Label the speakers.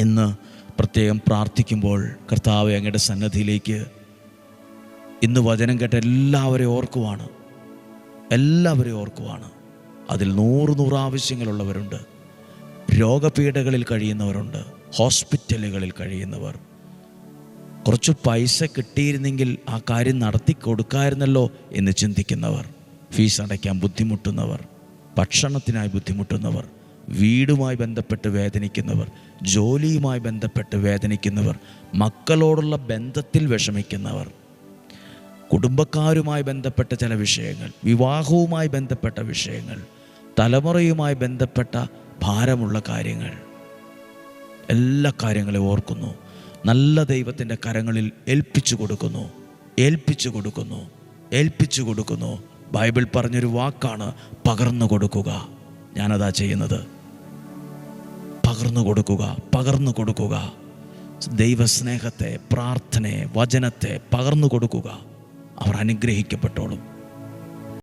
Speaker 1: ഇന്ന് പ്രത്യേകം പ്രാർത്ഥിക്കുമ്പോൾ കർത്താവേ, അങ്ങയുടെ സന്നദ്ധിയിലേക്ക് ഇന്ന് വചനം കേട്ട എല്ലാവരെയും ഓർക്കുവാണ്. അതിൽ 100 ആവശ്യങ്ങളുള്ളവരുണ്ട്. രോഗപീഠകളിൽ കഴിയുന്നവരുണ്ട്, ഹോസ്പിറ്റലുകളിൽ കഴിയുന്നവർ, കുറച്ച് പൈസ കിട്ടിയിരുന്നെങ്കിൽ ആ കാര്യം നടത്തി കൊടുക്കാമായിരുന്നല്ലോ എന്ന് ചിന്തിക്കുന്നവർ, ഫീസ് അടയ്ക്കാൻ ബുദ്ധിമുട്ടുന്നവർ, ഭക്ഷണത്തിനായി ബുദ്ധിമുട്ടുന്നവർ, വീടുമായി ബന്ധപ്പെട്ട് വേദനിക്കുന്നവർ, ജോലിയുമായി ബന്ധപ്പെട്ട് വേദനിക്കുന്നവർ, മക്കളോടുള്ള ബന്ധത്തിൽ വിഷമിക്കുന്നവർ, കുടുംബക്കാരുമായി ബന്ധപ്പെട്ട ചില വിഷയങ്ങൾ, വിവാഹവുമായി ബന്ധപ്പെട്ട വിഷയങ്ങൾ, തലമുറയുമായി ബന്ധപ്പെട്ട ഭാരമുള്ള കാര്യങ്ങൾ, എല്ലാ കാര്യങ്ങളെയും ഓർക്കുന്നു. നല്ല ദൈവത്തിൻ്റെ കരങ്ങളിൽ ഏൽപ്പിച്ചു കൊടുക്കുന്നു. ബൈബിൾ പറഞ്ഞൊരു വാക്കാണ് പകർന്നു കൊടുക്കുക. ഞാനതാ ചെയ്യുന്നത്. പകർന്നു കൊടുക്കുക. ദൈവസ്നേഹത്തെ, പ്രാർത്ഥനയെ, വചനത്തെ പകർന്നു കൊടുക്കുക. അവർ അനുഗ്രഹിക്കപ്പെട്ടോളും.